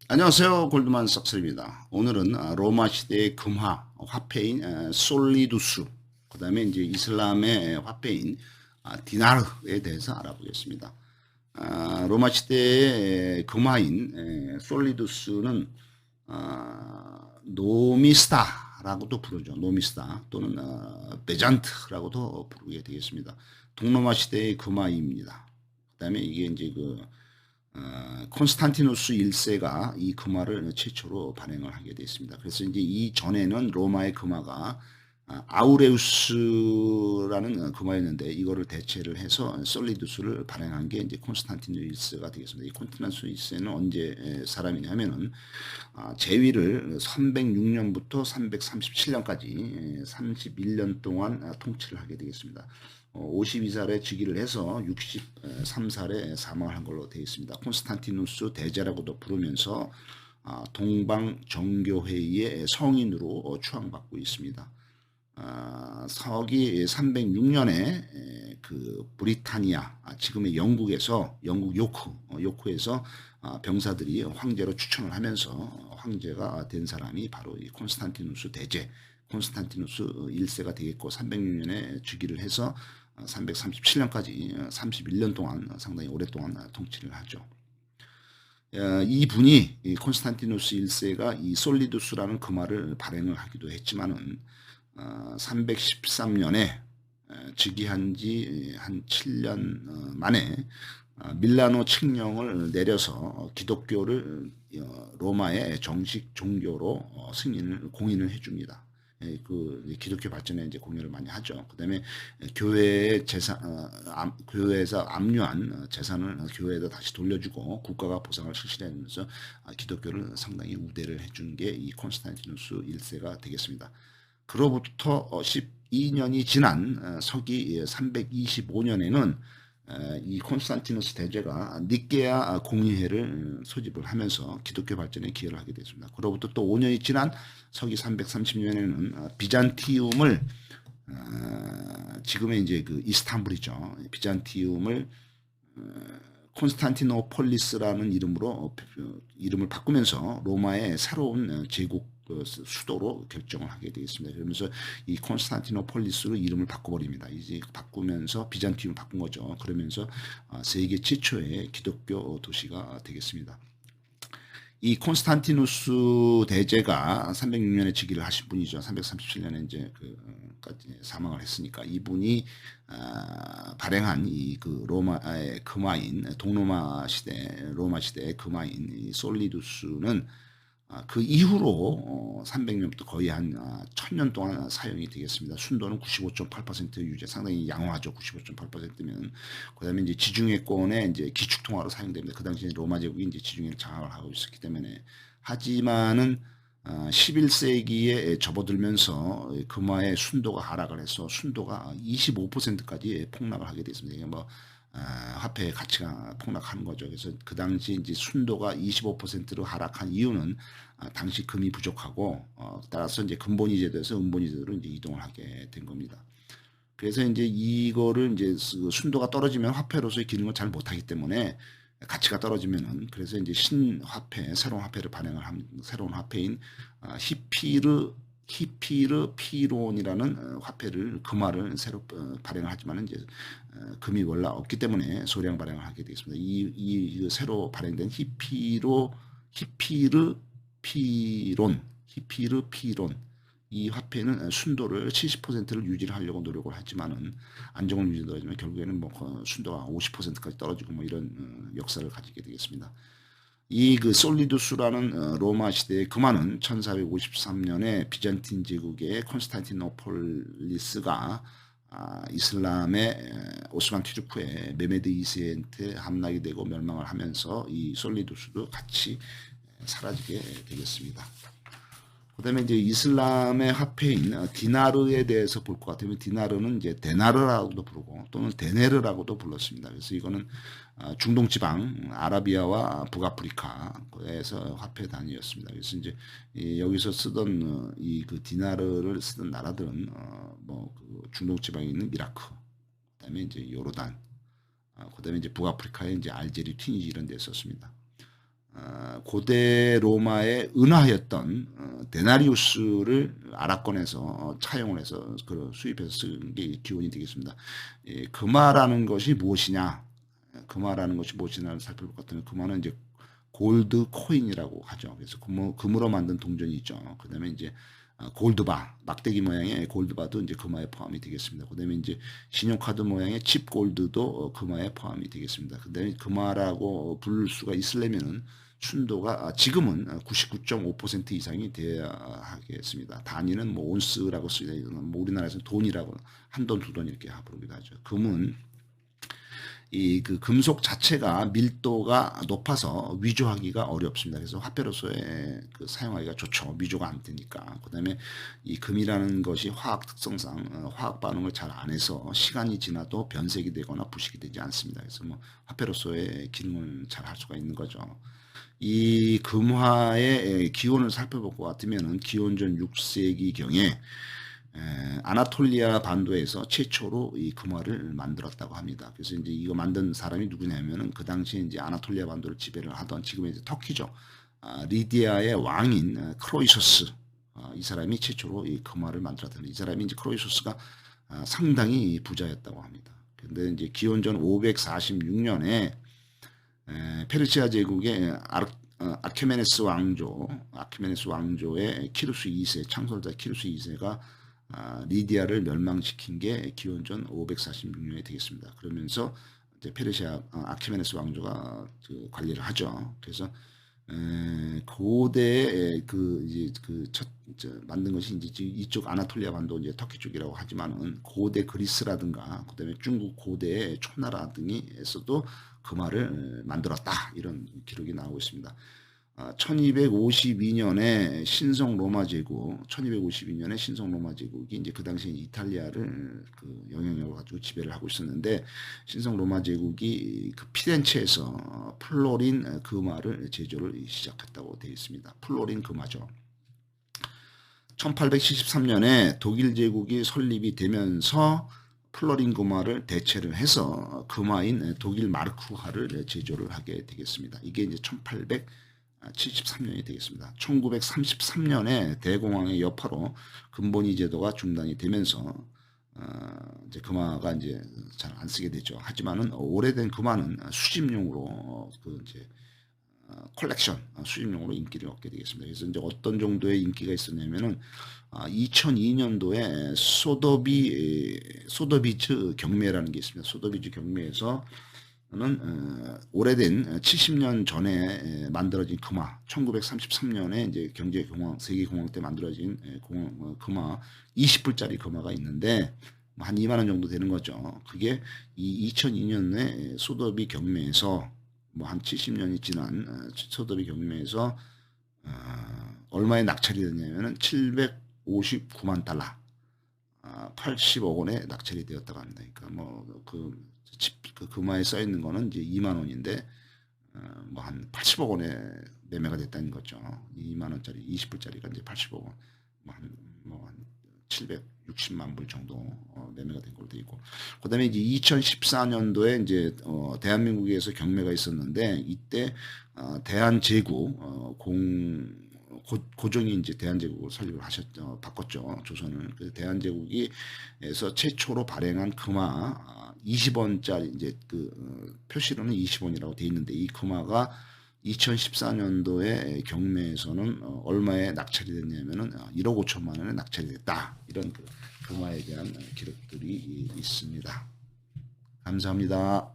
안녕하세요. 골드만삭스입니다. 오늘은 로마 시대의 금화 화폐인 솔리두스, 그 다음에 이제 이슬람의 화폐인 디나르에 대해서 알아보겠습니다. 로마 시대의 금화인 솔리두스는 노미스타라고도 부르죠. 노미스타 또는 베잔트라고도 부르게 되겠습니다. 동로마 시대의 금화입니다. 그 다음에 이게 이제 콘스탄티누스 1세가 이 금화를 최초로 발행을 하게 되어 있습니다. 그래서 이제 이 전에는 로마의 금화가 아우레우스라는 금화였는데 이거를 대체를 해서 솔리두스를 발행한 게 이제 콘스탄티누스 1세가 되겠습니다. 이 콘스탄티누스 1세는 언제 사람이냐면은 제위를 306년부터 337년까지 31년 동안 통치를 하게 되겠습니다. 52살에 즉위를 해서 63살에 사망을 한 걸로 되어 있습니다. 콘스탄티누스 대제라고도 부르면서 동방 정교회의의 성인으로 추앙받고 있습니다. 서기 306년에 그 브리타니아, 지금의 영국에서 영국 요크에서 병사들이 황제로 추천을 하면서 황제가 된 사람이 바로 이 콘스탄티누스 대제, 콘스탄티누스 1세가 되겠고 306년에 즉위를 해서 337년까지 31년 동안 상당히 오랫동안 통치를 하죠. 이분이 이 콘스탄티누스 1세가 이 솔리두스라는 금화를 발행을 하기도 했지만은 313년에 즉위한 지 한 7년 만에 밀라노 칙령을 내려서 기독교를 로마의 정식 종교로 공인을 해줍니다. 그 기독교 발전에 이제 공헌을 많이 하죠. 그다음에 교회의 재산, 교회에서 압류한 재산을 교회에다 다시 돌려주고 국가가 보상을 실시하면서 기독교를 상당히 우대를 해준 게 이 콘스탄티누스 1세가 되겠습니다. 그로부터 12년이 지난 서기 325년에는 이 콘스탄티누스 대제가 니케아 공의회를 소집을 하면서 기독교 발전에 기여를 하게 됐습니다. 그로부터 또 5년이 지난 서기 330년에는 비잔티움을 지금의 이제 그 이스탄불이죠. 비잔티움을 콘스탄티노폴리스라는 이름을 바꾸면서 로마의 새로운 제국 수도로 결정을 하게 되어 있습니다. 그러면서 이 콘스탄티노폴리스로 이름을 바꿔버립니다. 이제 바꾸면서 비잔티움을 바꾼 거죠. 그러면서 세계 최초의 기독교 도시가 되겠습니다. 이 콘스탄티누스 대제가 306년에 즉위를 하신 분이죠. 337년에 이제 까지 사망을 했으니까 이분이 발행한 이 그 로마의 금화인 동로마 시대 로마 시대의 금화인 이 솔리두스는 그 이후로 300년부터 거의 한 1000년 동안 사용이 되겠습니다. 순도는 95.8% 유지, 상당히 양호하죠. 95.8%면 그다음에 이제 지중해권에 이제 기축통화로 사용됩니다. 그 당시에 로마 제국이 이제 지중해를 장악을 하고 있었기 때문에 하지만은 11세기에 접어들면서 금화의 순도가 하락을 해서 순도가 25%까지 폭락을 하게 됐습니다. 이게 뭐 화폐의 가치가 폭락하는 거죠. 그래서 그 당시 이제 순도가 25%로 하락한 이유는 당시 금이 부족하고 따라서 이제 근본위 제도에서 은본위 제도로 이제 이동을 하게 된 겁니다. 그래서 이제 이거를 이제 순도가 떨어지면 화폐로서의 기능을 잘 못하기 때문에 가치가 떨어지면은 그래서 이제 신화폐, 새로운 화폐를 발행을 한 새로운 화폐인 히피르피론이라는 화폐를 금화를 새로 발행을 하지만 이제 금이 원래 없기 때문에 소량 발행을 하게 되겠습니다. 이 새로 발행된 히피르피론 이 화폐는 순도를 70%를 유지를 하려고 노력을 하지만은 안정을 유지하지만 결국에는 뭐 순도가 50%까지 떨어지고 뭐 이런 역사를 가지게 되겠습니다. 이 그 솔리두스라는 로마 시대의 금화는 1453년에 비잔틴 제국의 콘스탄티노폴리스가 이슬람의 오스만 튀르크의 메메드 2세한테 함락이 되고 멸망을 하면서 이 솔리두스도 같이 사라지게 되겠습니다. 그다음에 이제 이슬람의 화폐인 디나르에 대해서 볼 것 같으면 디나르는 이제 데나르라고도 부르고 또는 데네르라고도 불렀습니다. 그래서 이거는 중동 지방 아라비아와 북아프리카에서 화폐 단위였습니다. 그래서 이제 여기서 쓰던 이 그 디나르를 쓰던 나라들은 뭐그 중동 지방에 있는 이라크, 그다음에 이제 요르단, 그다음에 이제 북아프리카에 이제 알제리, 튀니지 이런 데 썼습니다. 고대 로마에 은하였던 데나리우스를 아라건에서 차용을 해서 그 수입해서 쓴 게 기원이 되겠습니다. 예, 금화라는 것이 무엇이냐? 금화라는 것이 무엇이냐를 살펴볼 것 같으면 금화는 이제 골드 코인이라고 하죠. 그래서 금으로 만든 동전이 있죠. 그다음에 이제 골드바, 막대기 모양의 골드바도 이제 금화에 포함이 되겠습니다. 그다음에 이제 신용카드 모양의 칩 골드도 금화에 포함이 되겠습니다. 그다음에 금화라고 부를 수가 있으려면은 순도가 지금은 99.5% 이상이 돼야 하겠습니다. 단위는 뭐 온스라고 쓰이다. 뭐 우리나라에서는 돈이라고 한 돈, 두 돈 이렇게 부르기도 하죠. 금은 이 그 금속 자체가 밀도가 높아서 위조하기가 어렵습니다. 그래서 화폐로서의 그 사용하기가 좋죠. 위조가 안 되니까. 그다음에 이 금이라는 것이 화학 특성상 화학 반응을 잘 안 해서 시간이 지나도 변색이 되거나 부식이 되지 않습니다. 그래서 뭐 화폐로서의 기능을 잘 할 수가 있는 거죠. 이 금화의 기원을 살펴볼 것 같으면은 기원전 6세기 경에 아나톨리아 반도에서 최초로 이 금화를 만들었다고 합니다. 그래서 이제 이거 만든 사람이 누구냐면은 그 당시에 이제 아나톨리아 반도를 지배를 하던 지금의 이제 터키죠. 리디아의 왕인 크로이소스. 이 사람이 최초로 이 금화를 만들었다. 이 사람이 이제 크로이소스가 상당히 부자였다고 합니다. 근데 이제 기원전 546년에 페르시아 제국의 아케메네스 왕조의 키루스 2세, 창설자 키루스 2세가 리디아를 멸망시킨 게 기원전 546년이 되겠습니다. 그러면서 이제 페르시아 아케메네스 왕조가 그 관리를 하죠. 그래서 고대에 첫 만든 것이 이제 이쪽 아나톨리아 반도 이제 터키 쪽이라고 하지만은 고대 그리스라든가 그다음에 중국 고대 초나라 등에서도 금화를 만들었다 이런 기록이 나오고 있습니다. 1252년에 신성 로마 제국이 이제 그 당시에 이탈리아를 그 영향력을 가지고 지배를 하고 있었는데 신성 로마 제국이 그 피렌체에서 플로린 금화를 제조를 시작했다고 되어 있습니다. 플로린 금화죠. 1873년에 독일 제국이 설립이 되면서 플로린 금화를 대체를 해서 금화인 독일 마르크화를 제조를 하게 되겠습니다. 이게 이제 1873년이 되겠습니다. 1933년에 대공황의 여파로 금본위 제도가 중단이 되면서 이제 금화가 이제 잘 안 쓰게 되죠. 하지만은 오래된 금화는 수집용으로 그 이제 컬렉션 수집용으로 인기를 얻게 되겠습니다. 그래서 이제 어떤 정도의 인기가 있었냐면은 2002년도에 소더비즈 경매라는 게 있습니다. 소더비즈 경매에서 는 오래된 70년 전에 만들어진 금화, 1933년에 이제 세계 공황 때 만들어진 금화 20불짜리 금화가 있는데 한 2만 원 정도 되는 거죠. 그게 이 2002년에 소더비 경매에서 뭐 한 70년이 지난 소더비 경매에서 얼마에 낙찰이 됐냐면은 759만 달러, 80억 원에 낙찰이 되었다고 합니다. 그러니까 뭐 그 금화에 써 있는 거는 이제 2만 원인데 뭐 한 80억 원에 매매가 됐다는 거죠. 2만 원짜리 20불짜리가 이제 80억 원, 한 760만 불 정도 매매가 된 걸로 돼 있고, 그다음에 이제 2014년도에 이제 대한민국에서 경매가 있었는데 이때 대한제국 고종이 이제 대한제국을 설립을 바꿨죠. 조선을. 그래서 대한제국이에서 최초로 발행한 금화 20원짜리 이제 표시로는 20원이라고 돼 있는데 이 금화가 2014년도에 경매에서는 얼마에 낙찰이 됐냐면은 1억 5천만 원에 낙찰이 됐다. 이런 금화에 대한 기록들이 있습니다. 감사합니다.